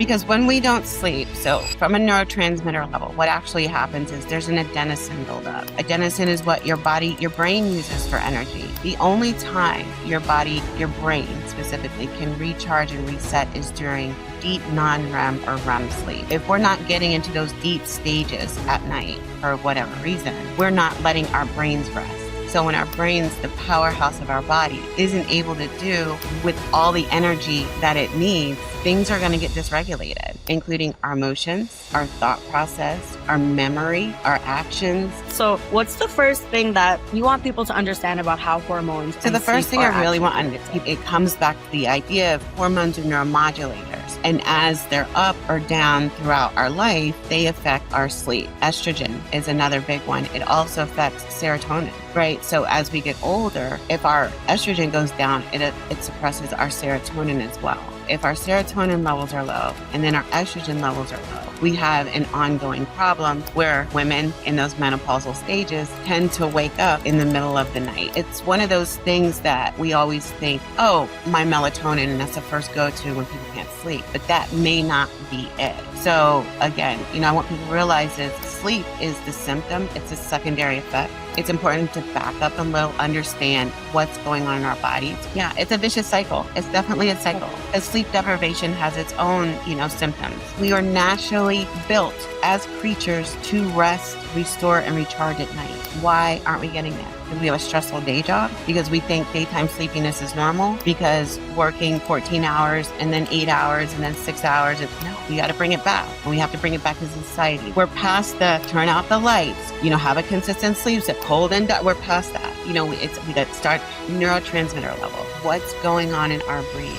Because when we don't sleep, so from a neurotransmitter level, what actually happens is there's an adenosine buildup. Adenosine is what your brain uses for energy. The only time your brain specifically can recharge and reset is during deep non-REM or REM sleep. If we're not getting into those deep stages at night for whatever reason, we're not letting our brains rest. So when our brains, the powerhouse of our body, isn't able to do with all the energy that it needs, things are going to get dysregulated, including our emotions, our thought process, our memory, our actions. So what's the first thing that you want people to understand about how hormones So the first thing I really want to understand, it comes back to the idea of hormones and neuromodulators. And as they're up or down throughout our life, they affect our sleep. Estrogen is another big one. It also affects serotonin, right? So as we get older, if our estrogen goes down, it suppresses our serotonin as well. If our serotonin levels are low and then our estrogen levels are low, we have an ongoing problem where women in those menopausal stages tend to wake up in the middle of the night. It's one of those things that we always think, oh, my melatonin, and that's the first go-to when people can't sleep, but that may not be it. So again, I want people to realize is sleep is the symptom. It's a secondary effect. It's important to back up and understand what's going on in our bodies. Yeah, it's a vicious cycle. It's definitely a cycle. Because sleep deprivation has its own, symptoms. We are naturally built as creatures to rest, restore, and recharge at night. Why aren't we getting that? Because we have a stressful day job? Because we think daytime sleepiness is normal? Because working 14 hours and then 8 hours and then 6 hours? No, we got to bring it back. And we have to bring it back as a society. We're past the turn out the lights, have a consistent sleep, sit cold and dark. We're past that. We got to start neurotransmitter level. What's going on in our brain?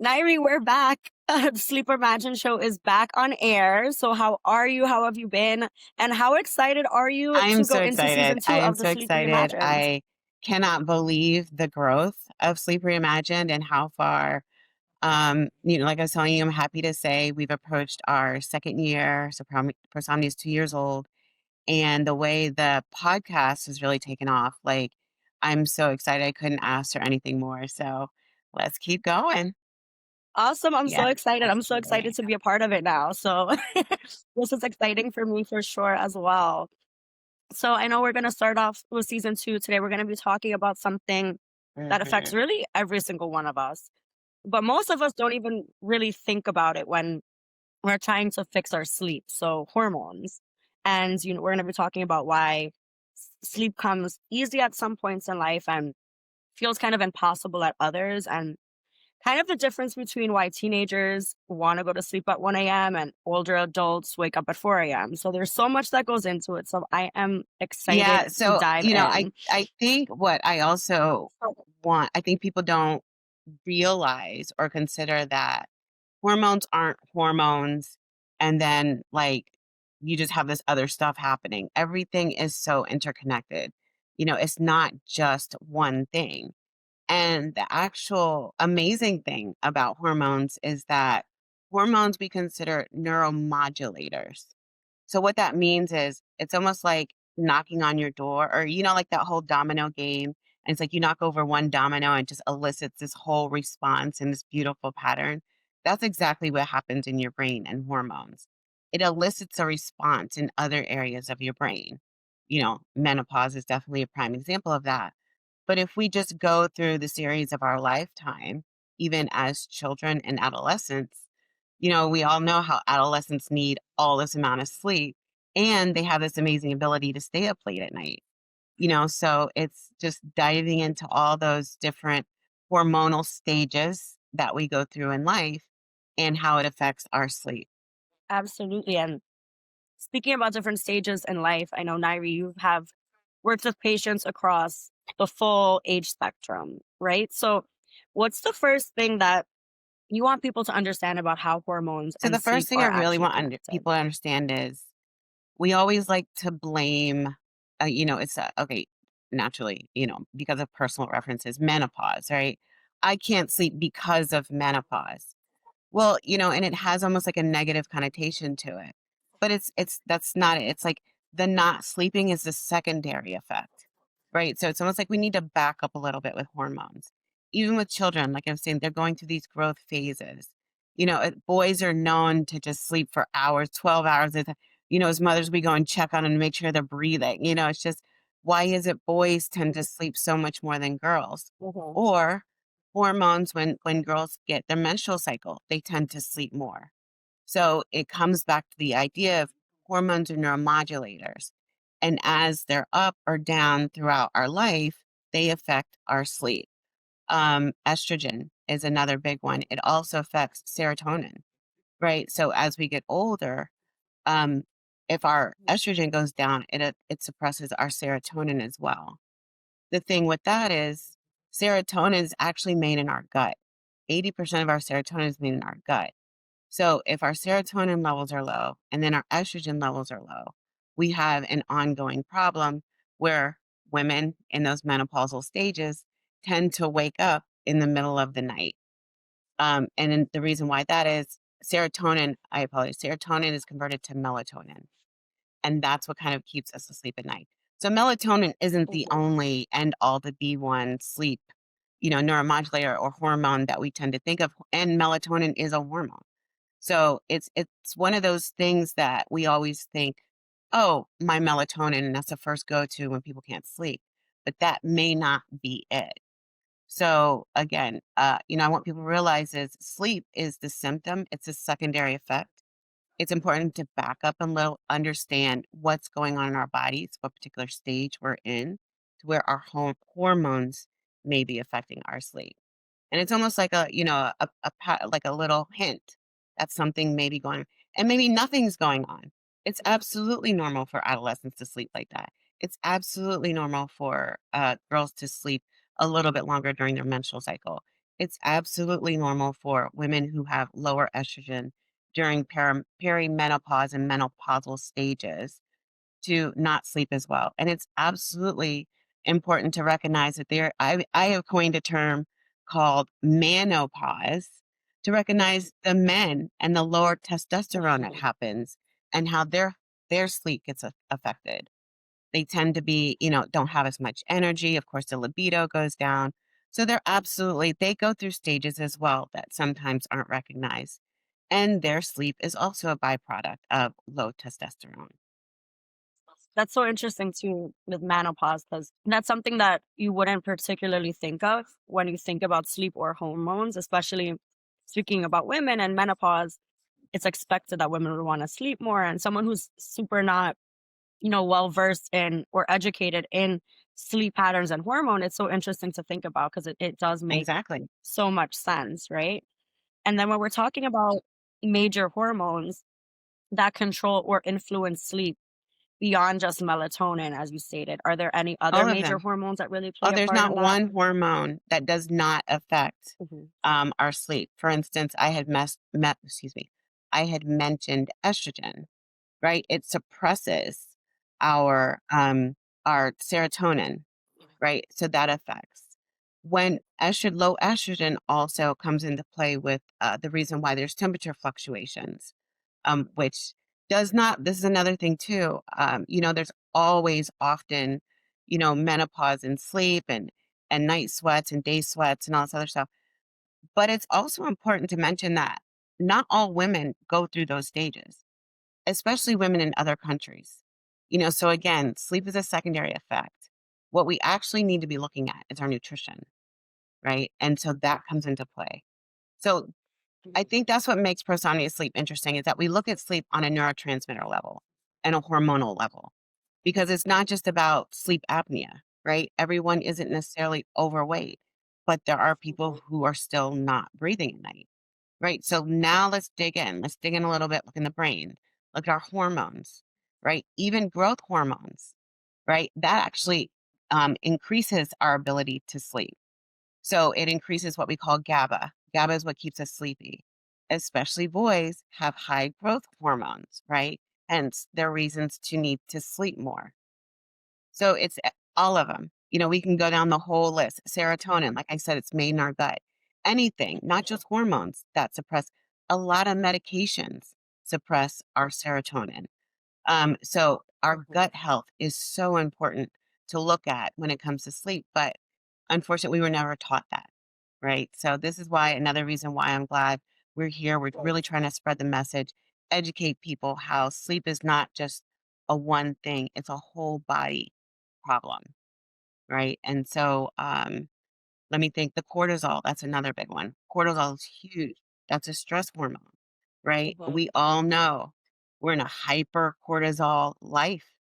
Nyree, we're back. The Sleep Reimagined show is back on air. So how are you? How have you been? And how excited are you I'm to so go into season excited. 2 I am of the so Sleep excited. Reimagined? I cannot believe the growth of Sleep Reimagined and how far, like I was telling you, I'm happy to say we've approached our second year. So Prosomnia is 2 years old. And the way the podcast has really taken off, I'm so excited. I couldn't ask for anything more. So let's keep going. Awesome. I'm so Yeah, excited. I'm so absolutely. excited to be a part of it now. So this is exciting for me for sure as well. So I know we're going to start off with season 2 today. We're going to be talking about something that affects Mhm. really every single one of us. But most of us don't even really think about it when we're trying to fix our sleep. So hormones. And we're going to be talking about why sleep comes easy at some points in life and feels kind of impossible at others, and kind of the difference between why teenagers want to go to sleep at 1 a.m. and older adults wake up at 4 a.m. So there's so much that goes into it. So I am excited Yeah. to So, dive in. I think what I also I think people don't realize or consider that hormones aren't hormones and then you just have this other stuff happening. Everything is so interconnected. It's not just one thing. And the actual amazing thing about hormones is that hormones we consider neuromodulators. So what that means is it's almost like knocking on your door or, like that whole domino game. And it's like you knock over one domino and it just elicits this whole response in this beautiful pattern. That's exactly what happens in your brain and hormones. It elicits a response in other areas of your brain. Menopause is definitely a prime example of that. But if we just go through the series of our lifetime, even as children and adolescents, we all know how adolescents need all this amount of sleep and they have this amazing ability to stay up late at night. So it's just diving into all those different hormonal stages that we go through in life and how it affects our sleep. Absolutely. And speaking about different stages in life, I know, Nyree, you have worked with patients across the full age spectrum, right? So what's the first thing that you want people to understand about how hormones So and the first sleep thing I are really actually want connected? people to understand is we always like to blame, it's okay, naturally, because of personal references, menopause, right? I can't sleep because of menopause. Well, and it has almost like a negative connotation to it. But it's that's not it. It's like the not sleeping is the secondary effect, right? So it's almost like we need to back up a little bit with hormones. Even with children, like I was saying, they're going through these growth phases. Boys are known to just sleep for hours, 12 hours. As mothers, we go and check on them and make sure they're breathing. It's just, why is it boys tend to sleep so much more than girls? Mhm. Or hormones, when girls get their menstrual cycle, they tend to sleep more. So it comes back to the idea of hormones are neuromodulators. And as they're up or down throughout our life, they affect our sleep. Estrogen is another big one. It also affects serotonin, right? So as we get older, um, if our estrogen goes down, it suppresses our serotonin as well. The thing with that is serotonin is actually made in our gut. 80% of our serotonin is made in our gut. So if our serotonin levels are low and then our estrogen levels are low, we have an ongoing problem where women in those menopausal stages tend to wake up in the middle of the night. And then the reason why that is serotonin, I apologize, serotonin is converted to melatonin. And that's what kind of keeps us asleep at night. So melatonin isn't the Mhm. only end all to be one sleep, neuromodulator or hormone that we tend to think of. And melatonin is a hormone. So it's one of those things that we always think, oh, my melatonin, and that's the first go to when people can't sleep. But that may not be it. So again, I want people to realize is sleep is the symptom, it's a secondary effect. It's important to back up and understand what's going on in our bodies, what particular stage we're in, to where our hormones may be affecting our sleep. And it's almost like like a little hint that something may be going on, and maybe nothing's going on. It's absolutely normal for adolescents to sleep like that. It's absolutely normal for girls to sleep a little bit longer during their menstrual cycle. It's absolutely normal for women who have lower estrogen during perimenopause and menopausal stages to not sleep as well. And it's absolutely important to recognize that I have coined a term called manopause to recognize the men and the lower testosterone that Mhm. happens and how their sleep gets affected. They tend to be, don't have as much energy. Of course, the libido goes down. So they go through stages as well that sometimes aren't recognized. And their sleep is also a byproduct of low testosterone. That's so interesting too with menopause because that's something that you wouldn't particularly think of when you think about sleep or hormones, especially speaking about women and menopause. It's expected that women would want to sleep more, and someone who's super not, well versed in or educated in sleep patterns and hormone, it's so interesting to think about because it does make Exactly. so much sense, right? And then when we're talking about major hormones that control or influence sleep beyond just melatonin, as you stated, are there any other All of major them. hormones that really Oh, play a there's part in not that? one hormone that does not affect, Mhm. our sleep. For instance, I had mentioned estrogen, right? It suppresses our, our serotonin, right? So that affects. When low estrogen also comes into play with, the reason why there's temperature fluctuations, which does not this is another thing too, there's always often, menopause and sleep and night sweats and day sweats and all this other stuff. But it's also important to mention that not all women go through those stages, especially women in other countries. So again, sleep is a secondary effect. What we actually need to be looking at is our nutrition, right? And so that comes into play. So I think that's what makes prosomnia sleep interesting is that we look at sleep on a neurotransmitter level and a hormonal level because it's not just about sleep apnea, right? Everyone isn't necessarily overweight, but there are people Mhm. who are still not breathing at night, right? So now let's dig in. Let's dig in a little bit, look in the brain, look at our hormones, right? Even growth hormones, right? That actually increases our ability to sleep. So it increases what we call GABA. GABA is what keeps us sleepy. Especially boys have high growth hormones, right? Hence their reasons to need to sleep more. So it's all of them. We can go down the whole list. Serotonin, like I said, it's made in our gut. anything, not just hormones that suppress. A lot of medications suppress our serotonin. So our Mhm. gut health is so important to look at when it comes to sleep, but unfortunately, we were never taught that, right? So this is why another reason why I'm glad we're here. We're really trying to spread the message, educate people how sleep is not just a one thing; it's a whole body problem, right? And so, let me think. The cortisol, that's another big one. Cortisol is huge. That's a stress hormone, right? Mhm. We all know we're in a hyper cortisol life,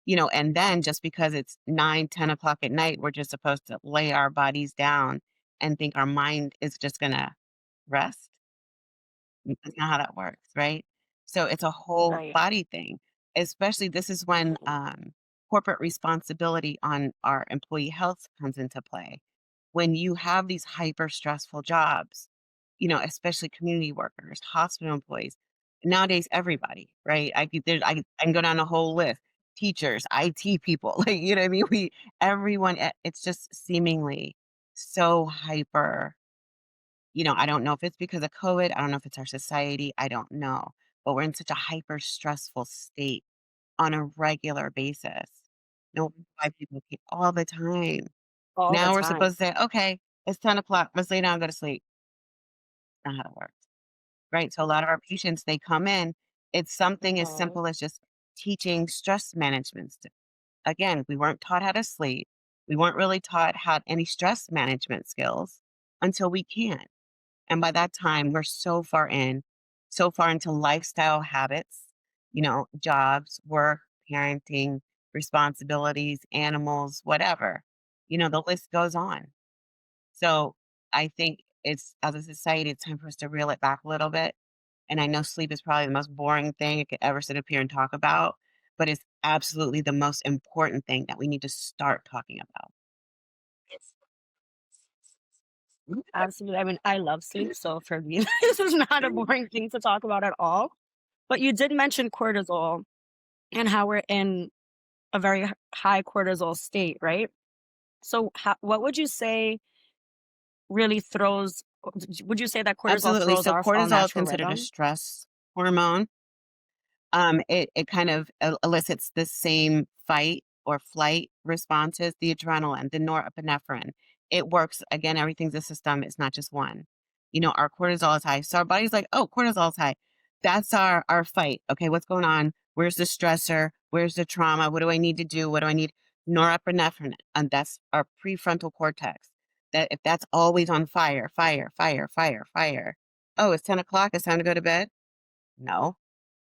and then just because it's 9, 10 o'clock at night, we're just supposed to lay our bodies down and think our mind is just going to rest. That's not how that works, right? So it's a whole Right. body thing, especially this is when Mhm. corporate responsibility on our employee health comes into play. When you have these hyper stressful jobs, especially community workers, hospital employees, nowadays, everybody, right? I can go down a whole list. Teachers, IT people, like, you know what I mean? Everyone, it's just seemingly so hyper. I don't know if it's because of COVID. I don't know if it's our society. I don't know. But we're in such a hyper stressful state on a regular basis. No, why people keep all the time. All the Now we're time. supposed to say, okay, it's 10 o'clock. Let's lay down and go to sleep. Not how it works. Right. So a lot of our patients, they come in, it's something as Mhm. simple as just teaching stress management. Again, we weren't taught how to sleep. We weren't really taught how any stress management skills until we can. And by that time, we're so far into lifestyle habits, jobs, work, parenting, responsibilities, animals, whatever. The list goes on. So I think it's, as a society, it's time for us to reel it back a little bit. And I know sleep is probably the most boring thing I could ever sit up here and talk about, but it's absolutely the most important thing that we need to start talking about. Absolutely. I mean, I love sleep, so for me, this is not a boring thing to talk about at all. But you did mention cortisol and how we're in a very high cortisol state, right? So, what would you say really throws? Would you say that cortisol Absolutely. throws So off our cortisol is natural considered a rhythm? stress hormone. It kind of elicits the same fight or flight responses, the adrenaline, the norepinephrine. It works again, everything's a system, it's not just one. Our cortisol is high. So our body's like, oh, cortisol is high. That's our fight. Okay, what's going on? Where's the stressor? Where's the trauma? What do I need to do? What do I need? Norepinephrine, and that's our prefrontal cortex. That if that's always on fire, fire, fire, fire, fire. Oh, it's 10 o'clock. It's time to go to bed. No,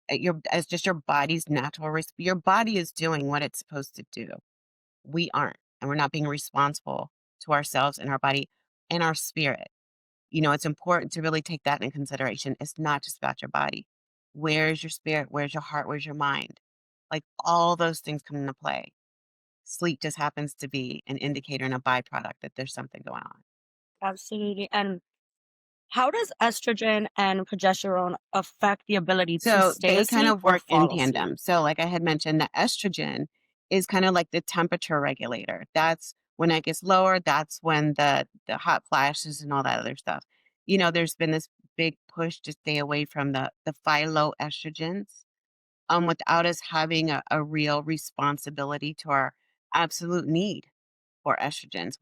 it's just your body's natural your body is doing what it's supposed to do. We aren't, and we're not being responsible to ourselves and our body and our spirit. It's important to really take that in consideration. It's not just about your body. Where's your spirit? Where's your heart? Where's your mind? Like, all those things come into play. Sleep just happens to be an indicator and a byproduct that there's something going on. Absolutely. And how does estrogen and progesterone affect the ability to So stay they kind asleep of or work in fall asleep? tandem. So, like I had mentioned, the estrogen is kind of like the temperature regulator. That's when it gets lower. That's when the hot flashes and all that other stuff. There's been this big push to stay away from the phytoestrogens, without us having a real responsibility to our absolute need for estrogens.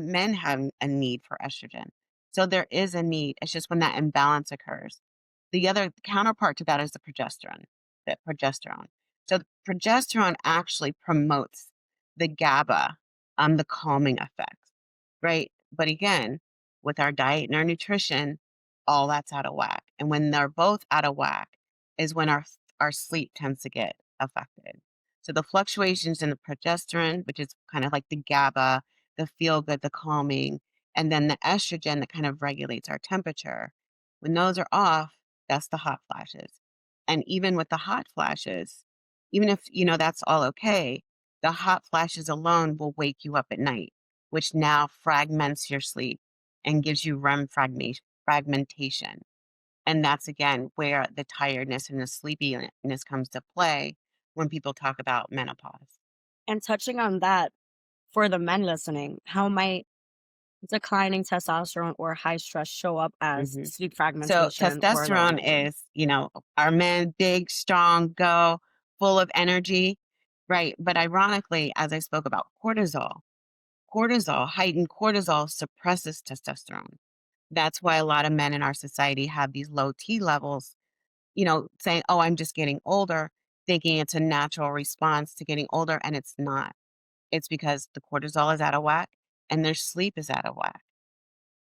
Men have a need for estrogen. So there is a need. It's just when that imbalance occurs. The other counterpart to that is the progesterone. So the progesterone actually promotes the GABA, the calming effects, right? But again, with our diet and our nutrition, all that's out of whack. And when they're both out of whack is when our sleep tends to get affected. So the fluctuations in the progesterone, which is kind of like the GABA, the feel good, the calming, and then the estrogen that kind of regulates our temperature. When those are off, that's the hot flashes. And even with the hot flashes, even if that's all okay, the hot flashes alone will wake you up at night, which now fragments your sleep and gives you REM fragmentation. And that's again where the tiredness and the sleepiness comes to play when people talk about menopause. And touching on that, for the men listening, how might declining testosterone or high stress show up as Mhm. sleep So fragmentation or low testosterone energy? is, our men, big, strong, go, full of energy, right? But ironically, as I spoke about heightened cortisol suppresses testosterone. That's why a lot of men in our society have these low T levels, saying, oh, I'm just getting older, thinking it's a natural response to getting older. And it's not. It's because the cortisol is out of whack and their sleep is out of whack.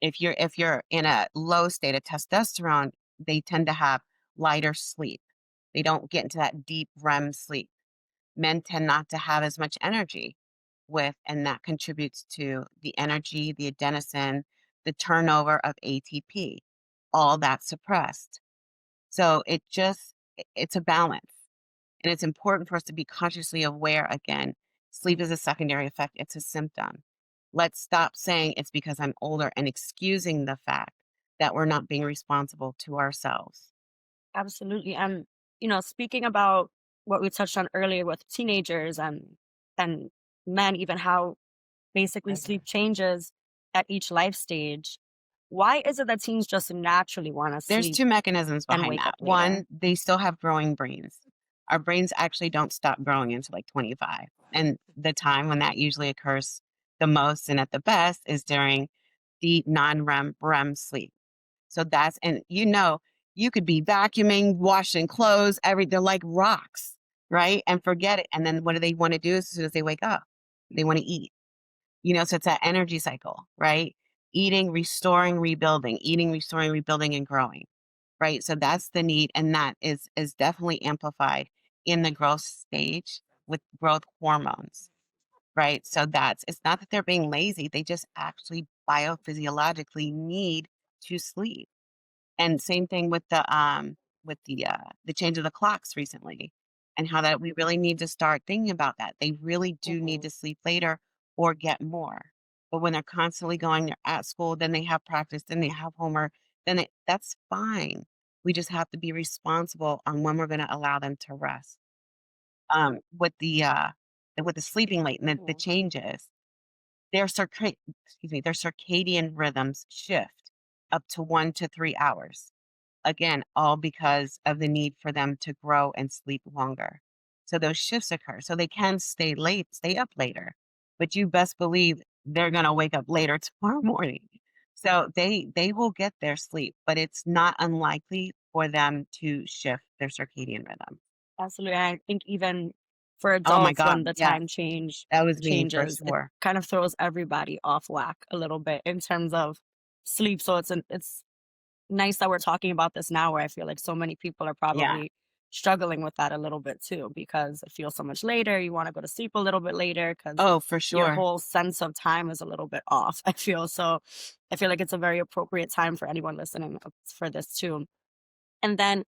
If you're in a low state of testosterone, they tend to have lighter sleep. They don't get into that deep REM sleep. Men tend not to have as much energy and that contributes to the energy, the adenosine, the turnover of ATP, all that's suppressed. So it's a balance. And it's important for us to be consciously aware again. Sleep is a secondary effect, it's a symptom. Let's stop saying it's because I'm older and excusing the fact that we're not being responsible to ourselves. Absolutely. And, speaking about what we touched on earlier with teenagers and men, even how basically sleep changes at each life stage, why is it that teens just naturally want to There's sleep 2 mechanisms and behind wake that. up later? One, they still have growing brains. Our brains actually don't stop growing until like 25. And the time when that usually occurs the most and at the best is during deep non-REM sleep. So and you could be vacuuming, washing clothes, they're like rocks, right? And forget it. And then what do they want to do as soon as they wake up? They want to eat. So it's that energy cycle, right? Eating, restoring, rebuilding, and growing, right? So that's the need. And that is definitely amplified in the growth stage with growth hormones, right? So it's not that they're being lazy, they just actually biophysiologically need to sleep. And same thing with the change of the clocks recently and how that we really need to start thinking about that. They really do need Hmm. to sleep later or get more. But when they're constantly going, they're at school, then they have practice, then they have homework, that's fine. We just have to be responsible on when we're going to allow them to rest. With the sleeping late and the Hmm. changes, their circadian rhythms shift up to 1 to 3 hours. Again, all because of the need for them to grow and sleep longer. So those shifts occur. So they can stay up later, but you best believe they're going to wake up later tomorrow morning. So they will get their sleep, but it's not unlikely for them to shift their circadian rhythm. Absolutely. I think even for Oh my adults, when God, the yes, time that was me for changes, it sure. kind of throws everybody off whack a little bit in terms of sleep. So it's nice that we're talking about this now, where I feel like so many people are Yeah. probably struggling with that a little bit too, because it feels so much later. You want to go to sleep a little bit later because Oh, for your sure. whole sense of time is a little bit off. I feel so. I feel like it's a very appropriate time for anyone listening for this too. And then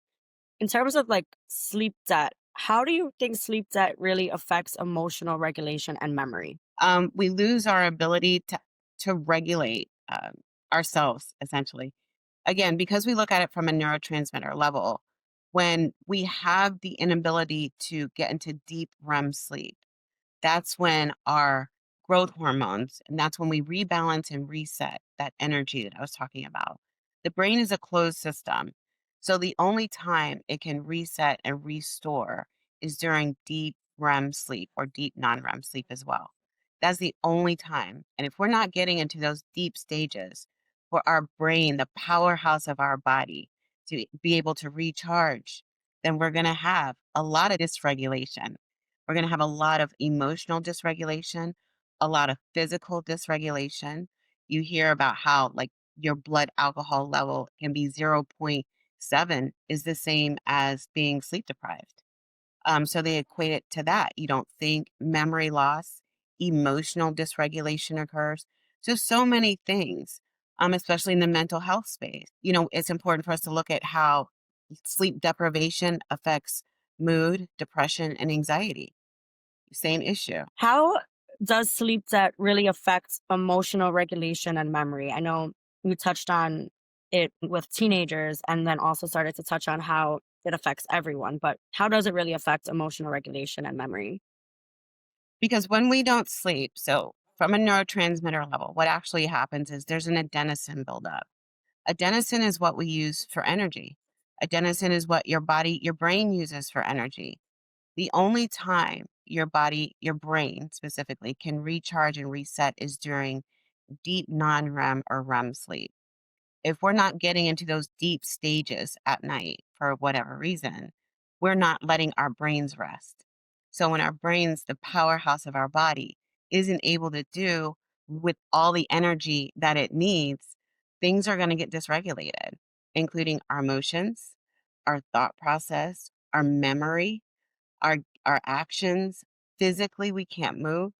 in terms of like sleep debt, how do you think sleep debt really affects emotional regulation and memory? We lose our ability to regulate ourselves essentially. Again, because we look at it from a neurotransmitter level, when we have the inability to get into deep REM sleep, that's when our growth hormones, and that's when we rebalance and reset that energy that I was talking about. The brain is a closed system. So the only time it can reset and restore is during deep REM sleep or deep non REM sleep as well. That's the only time. And if we're not getting into those deep stages for our brain, the powerhouse of our body, to be able to recharge, then we're going to have a lot of dysregulation. We're going to have a lot of emotional dysregulation, a lot of physical dysregulation. You hear about how, like, your blood alcohol level can be zero point 0.7 is the same as being sleep deprived. So they equate it to that. You don't think, memory loss, emotional dysregulation occurs. So many things, especially in the mental health space. It's important for us to look at how sleep deprivation affects mood, depression, and anxiety. Same issue. How does sleep debt really affect emotional regulation and memory? I know you touched on it with teenagers and then also started to touch on how it affects everyone, but how does it really affect emotional regulation and memory? Because when we don't sleep, so from a neurotransmitter level, what actually happens is there's an adenosine buildup. Adenosine is what we use for energy. Adenosine is what your brain uses for energy. The only time your body, your brain specifically, can recharge and reset is during deep non-REM or REM sleep. If we're not getting into those deep stages at night for whatever reason, we're not letting our brains rest. So when our brains, the powerhouse of our body, isn't able to do with all the energy that it needs, things are going to get dysregulated, including our emotions, our thought process, our memory, our our actions. Physically, we can't move.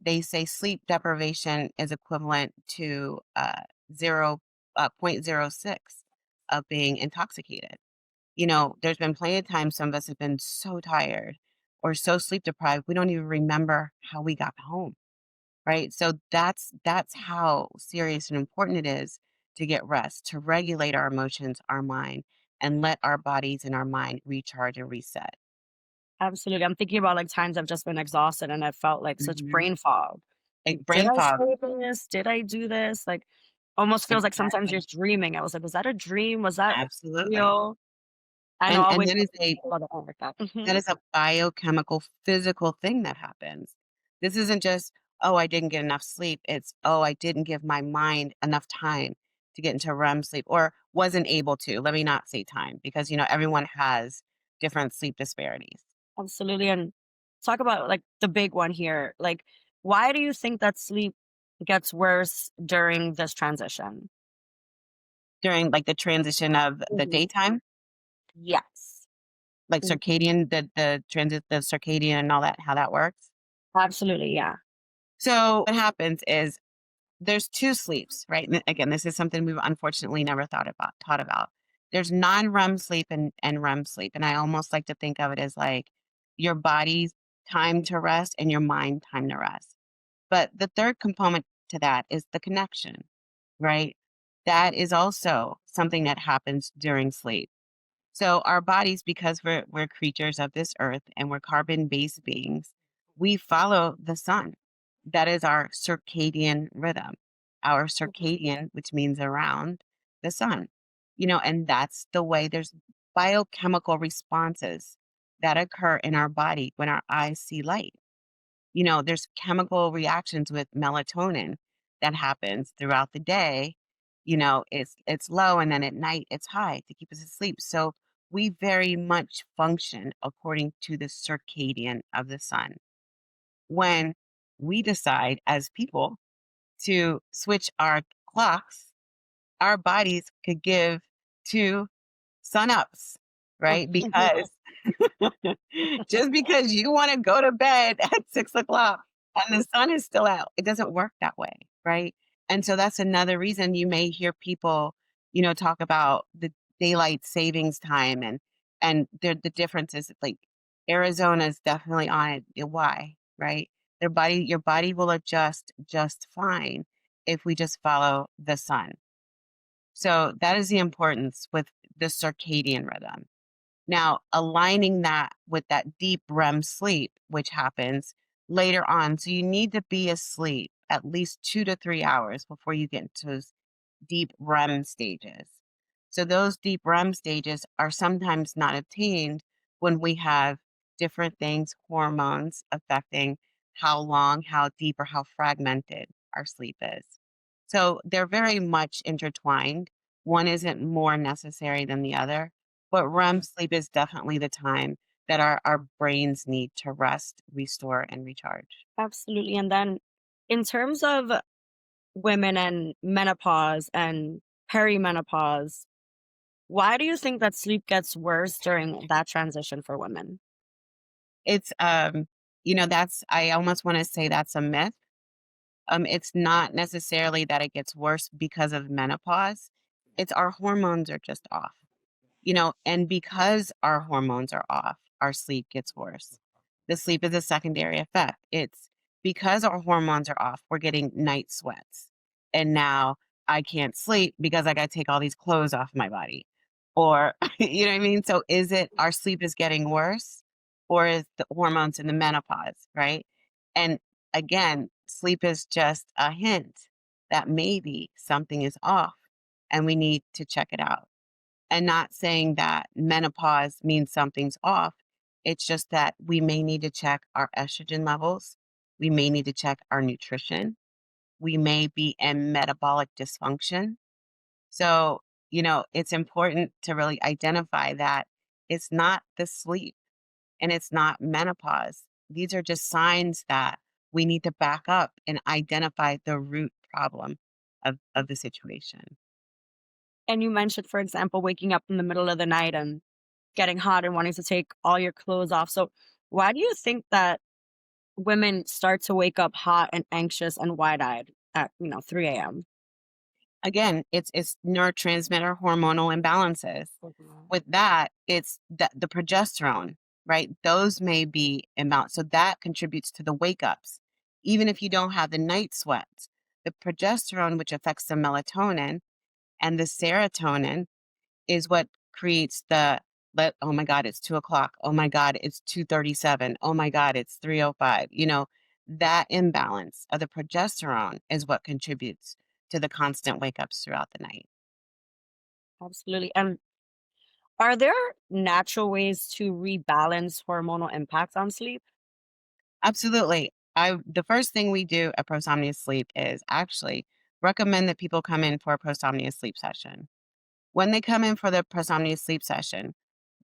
They say sleep deprivation is equivalent to 0.06 of being intoxicated. There's been plenty of times some of us have been so tired or so sleep deprived, we don't even remember how we got home, right? So that's how serious and important it is to get rest, to regulate our emotions, our mind, and let our bodies and our mind recharge and reset. Absolutely. I'm thinking about like times I've just been exhausted and I felt like such Mhm. brain fog. Like Did brain I fog, say this? Did I do this? Like almost feels like sometimes you're exactly. dreaming. I was like, was that a dream? Was that Absolutely. real? I know And I'll and wake that up is and a think about it all like that. that is a biochemical, physical thing that happens. This isn't just, "Oh, I didn't get enough sleep." It's, "Oh, I didn't give my mind enough time to get into REM sleep," or wasn't able to. Let me not say time because, everyone has different sleep disparities. Absolutely. And talk about like the big one here. Like, why do you think that sleep gets worse during this transition? During, like, the transition of the Mhm. daytime, Yes. like Mhm. circadian, the circadian and all that, how that works. Absolutely. Yeah. So, what happens is there's 2 sleeps, right? And again, this is something we've unfortunately never taught about. There's non-REM sleep and REM sleep, and I almost like to think of it as like your body's time to rest and your mind time to rest. But the third component to that is the connection, right? That is also something that happens during sleep. So our bodies, because we're creatures of this earth and we're carbon-based beings, we follow the sun. That is our circadian rhythm. Our Mhm. circadian, which means around the sun. And that's the way there's biochemical responses that occur in our body when our eyes see light. There's chemical reactions with melatonin that happens throughout the day. It's low and then at night it's high to keep us asleep. So we very much function according to the circadian of the sun. When we decide as people to switch our clocks, our bodies could give two sun-ups, right? Because just because you wanna go to bed at 6 o'clock and the sun is still out, it doesn't work that way, right? And so that's another reason you may hear people, talk about the daylight savings time and the differences, like, Arizona's definitely on it. Why, right? Your body will adjust just fine if we just follow the sun. So that is the importance with the circadian rhythm. Now, aligning that with that deep REM sleep, which happens later on. So you need to be asleep at least 2 to 3 hours before you get into those deep REM stages. So those deep REM stages are sometimes not obtained when we have different things, hormones affecting how long, how deep, or how fragmented our sleep is. So they're very much intertwined. One isn't more necessary than the other, but REM sleep is definitely the time that our brains need to rest, restore, and recharge. Absolutely. And then in terms of women and menopause and perimenopause, why do you think that sleep gets worse during that transition for women? It's that's I almost want to say that's a myth. It's not necessarily that it gets worse because of menopause. It's our hormones are just off. And because our hormones are off, our sleep gets worse. The sleep is a secondary effect. It's because our hormones are off, we're getting night sweats. And now I can't sleep because I got to take all these clothes off my body. Or, you know what I mean? So is it our sleep is getting worse or is the hormones in the menopause, right? And again, sleep is just a hint that maybe something is off and we need to check it out. And not saying that menopause means something's off. It's just that we may need to check our estrogen levels. We may need to check our nutrition. We may be in metabolic dysfunction. So, it's important to really identify that it's not the sleep and it's not menopause. These are just signs that we need to back up and identify the root problem of the situation. And you mentioned, for example, waking up in the middle of the night and getting hot and wanting to take all your clothes off. So, why do you think that women start to wake up hot and anxious and wide-eyed at, 3 a.m.? Again, it's neurotransmitter hormonal imbalances. Mhm. With that, it's the progesterone, right? Those may be imbalanced. So that contributes to the wake ups. Even if you don't have the night sweats, the progesterone, which affects the melatonin and the serotonin, is what creates oh my God, it's 2 o'clock. Oh my God, it's 2:37. Oh my God, it's 3:05. That imbalance of the progesterone is what contributes to the constant wake ups throughout the night. Absolutely. And are there natural ways to rebalance hormonal impacts on sleep? Absolutely. The first thing we do at Prosomnia Sleep is actually recommend that people come in for a Prosomnia Sleep session. When they come in for the Prosomnia Sleep session,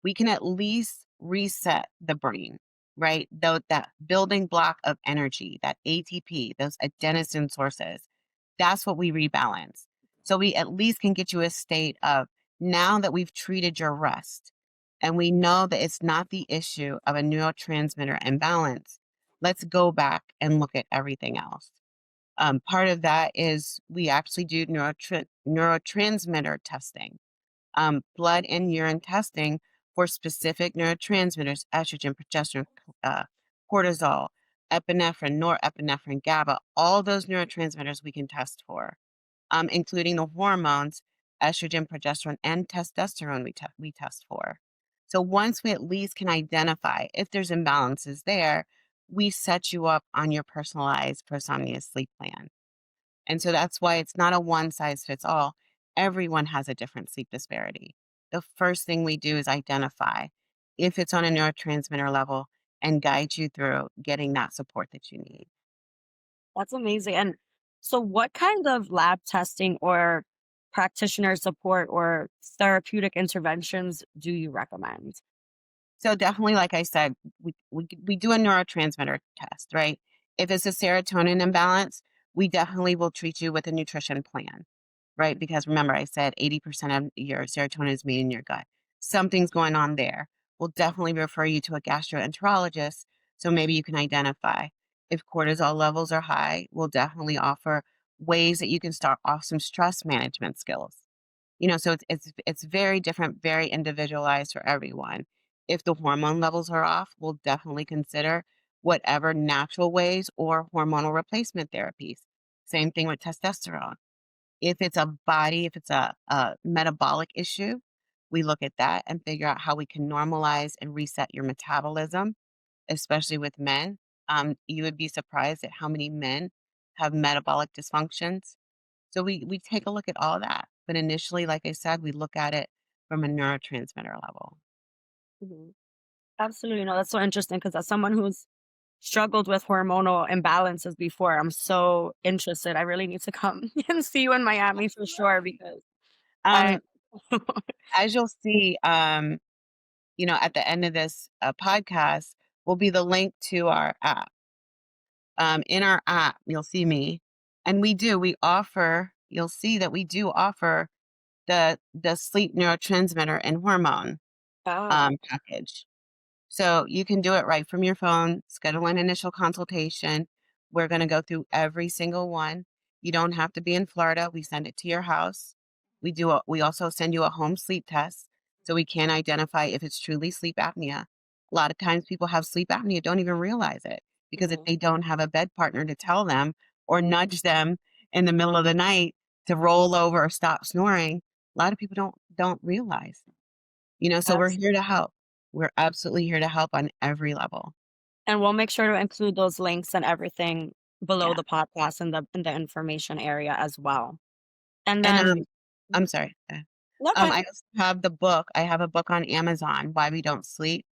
we can at least reset the brain, right? Though that building block of energy, that ATP, those adenosine sources, that's what we rebalance. So we at least can get you a state of now that we've treated your rest and we know that it's not the issue of a neurotransmitter imbalance, let's go back and look at everything else. Part of that is we actually do neurotransmitter testing, blood and urine testing for specific neurotransmitters, estrogen, progesterone, uh, cortisol, epinephrine, norepinephrine, GABA, all those neurotransmitters we can test for, including the hormones, estrogen, progesterone, and testosterone we test for. So once we at least can identify if there's imbalances there, we set you up on your personalized Prosomnia sleep plan. And so that's why it's not a one size fits all. Everyone has a different sleep disparity. The first thing we do is identify if it's on a neurotransmitter level and guide you through getting that support that you need. That's amazing. And so, what kind of lab testing or practitioner support or therapeutic interventions do you recommend? So definitely, like I said, we do a neurotransmitter test, right? If it's a serotonin imbalance, we definitely will treat you with a nutrition plan, right? Because remember, I said 80% of your serotonin is made in your gut. Something's going on there. We'll definitely refer you to a gastroenterologist so maybe you can identify. If cortisol levels are high, we'll definitely offer ways that you can start off some stress management skills. So it's very different, very individualized for everyone. If the hormone levels are off, we'll definitely consider whatever natural ways or hormonal replacement therapies. Same thing with testosterone. If it's a metabolic issue, we look at that and figure out how we can normalize and reset your metabolism, especially with men. You would be surprised at how many men have metabolic dysfunctions. So we take a look at all that. But initially, like I said, we look at it from a neurotransmitter level. Mhm. Absolutely. No, that's so interesting because as someone who's struggled with hormonal imbalances before, I'm so interested. I really need to come and see you in Miami for sure because I Um, as you'll see, at the end of this podcast will be the link to our app. In our app, you'll see me, and you'll see that we do offer the sleep neurotransmitter and hormone oh. package. So you can do it right from your phone, schedule an initial consultation. We're going to go through every single one. You don't have to be in Florida. We send it to your house. We also send you a home sleep test so we can identify if it's truly sleep apnea. A lot of times people have sleep apnea, don't even realize it because if Mhm. they don't have a bed partner to tell them or nudge them in the middle of the night to roll over or stop snoring, a lot of people don't realize. So we're here to help. We're absolutely here to help on every level. And we'll make sure to include those links and everything below Yeah. the podcast and the information area as well. And And, then I'm sorry. no, go ahead. I also have the book. I have a book on Amazon, Why We Don't Sleep,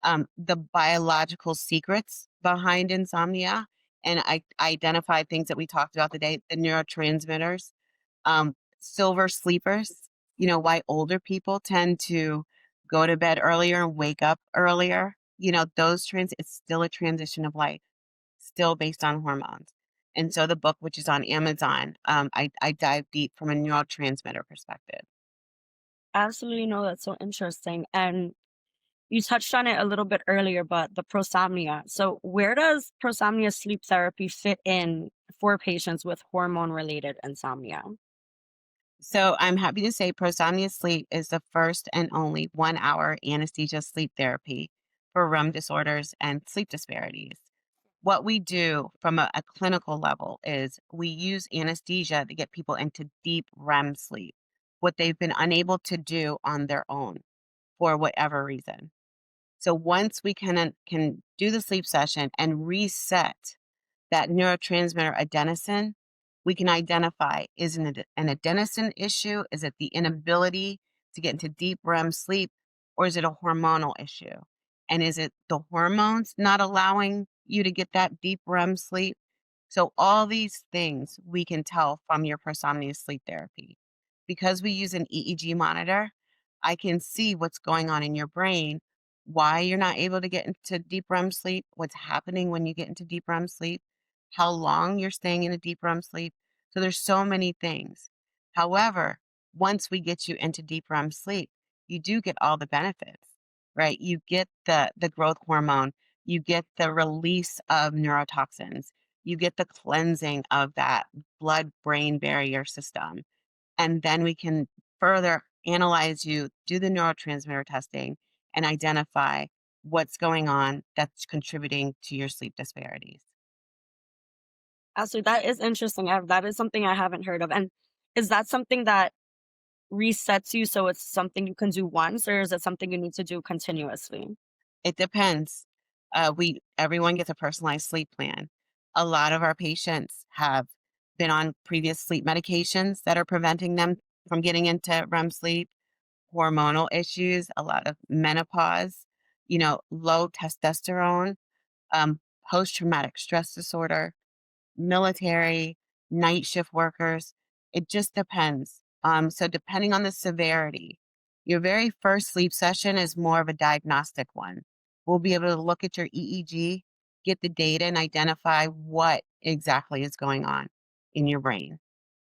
the biological secrets behind insomnia, and I identify things that we talked about today, the neurotransmitters, silver sleepers, why older people tend to go to bed earlier and wake up earlier, it's still a transition of life, still based on hormones. And so the book, which is on Amazon, I dive deep from a neurotransmitter perspective. Absolutely, no, that's so interesting. And you touched on it a little bit earlier, but the prosomnia. So, where does prosomnia sleep therapy fit in for patients with hormone related insomnia? So I'm happy to say Prosomnia Sleep is the first and only 1 hour anesthesia sleep therapy for REM disorders and sleep disparities. What we do from a clinical level is we use anesthesia to get people into deep REM sleep, what they've been unable to do on their own for whatever reason. So once we can do the sleep session and reset that neurotransmitter adenosine, we can identify, is it an adenosine issue? Is it the inability to get into deep REM sleep? Or is it a hormonal issue? And is it the hormones not allowing you to get that deep REM sleep? So all these things we can tell from your Prosomnia sleep therapy. Because we use an EEG monitor, I can see what's going on in your brain, why you're not able to get into deep REM sleep, what's happening when you get into deep REM sleep, how long you're staying in a deep REM sleep. So there's so many things. However, once we get you into deep REM sleep, you do get all the benefits, right? You get the growth hormone, you get the release of neurotoxins, you get the cleansing of that blood brain barrier system. And then we can further analyze you, do the neurotransmitter testing, and identify what's going on that's contributing to your sleep disparities. Absolutely, that is interesting. That is something I haven't heard of. And is that something that resets you so it's something you can do once, or is it something you need to do continuously? It depends. We Everyone gets a personalized sleep plan. A lot of our patients have been on previous sleep medications that are preventing them from getting into REM sleep, hormonal issues, a lot of menopause, low testosterone, post traumatic stress disorder, military, night shift workers. It just depends. So depending on the severity, your very first sleep session is more of a diagnostic one. We'll be able to look at your EEG, get the data, and identify what exactly is going on in your brain.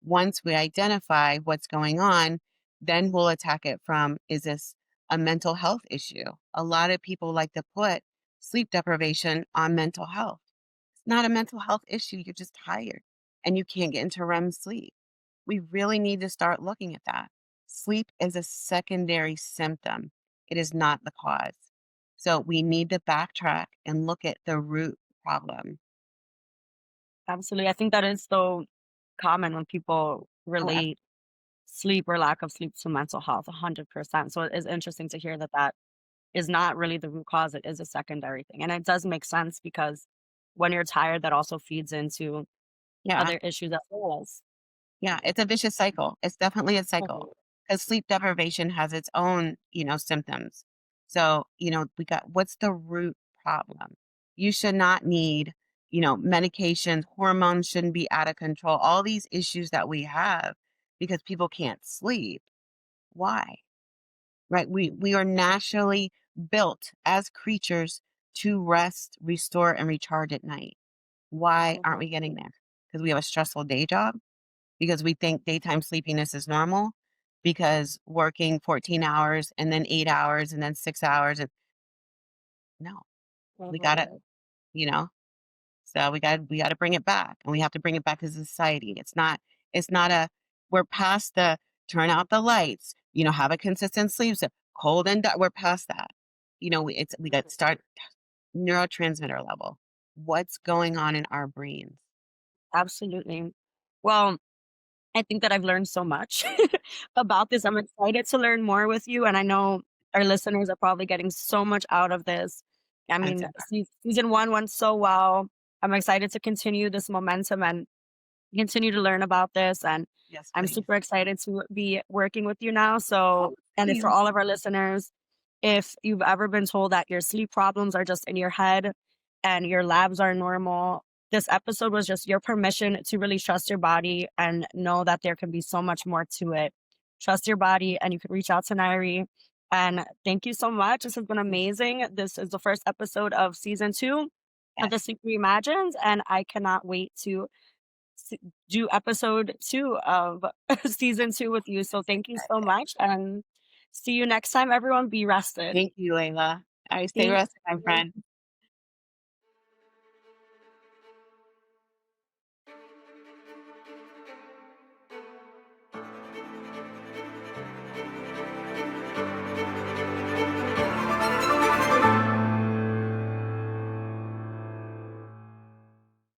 Once we identify what's going on, then we'll attack it from, is this a mental health issue? A lot of people like to put sleep deprivation on mental health. It's not a mental health issue, you're just tired and you can't get into REM sleep. We really need to start looking at that. Sleep is a secondary symptom, it is not the cause. So we need to backtrack and look at the root problem. Absolutely. I think that is so common when people Oh, relate sleep or lack of sleep to mental health 100%. So it is interesting to hear that that is not really the root cause, it is a secondary thing. And it does make sense because when you're tired, that also feeds into yeah, other issues as well as yeah, it's a vicious cycle. It's definitely a cycle Mhm. because sleep deprivation has its own, symptoms. So, we got what's the root problem? You should not need, medications, hormones shouldn't be out of control. All these issues that we have because people can't sleep. Why? Right? We are naturally built as creatures to rest, restore, and recharge at night. Why aren't Mhm. we getting there? Because we have a stressful day job? Because we think daytime sleepiness is normal? Because working 14 hours and then 8 hours and then 6 hours and no, we gotta, Mhm. you know, so we gotta bring it back, and we have to bring it back as a society. It's not a we're past the turn out the lights, have a consistent sleep cold and dark, we're past that. We got to start neurotransmitter level. What's going on in our brains? Absolutely. Well, I think that I've learned so much about this. I'm excited to learn more with you, and I know our listeners are probably getting so much out of this. I As mean, a season one went so well. I'm excited to continue this momentum and continue to learn about this. And Yes, I'm please. super excited to be working with you now. So, Oh, and if for same. all of our listeners, if you've ever been told that your sleep problems are just in your head and your labs are normal, this episode was just your permission to really trust your body and know that there can be so much more to it. Trust your body, and you can reach out to Nyree. And thank you so much. This has been amazing. This is the first episode of season 2 of the Yes. Sleep Reimagined, and I cannot wait to s- do episode 2 of season 2 with you. So thank you so much, and see you next time. Everyone, be rested. Thank you, Layla. I stay Thank rested, my you. friend.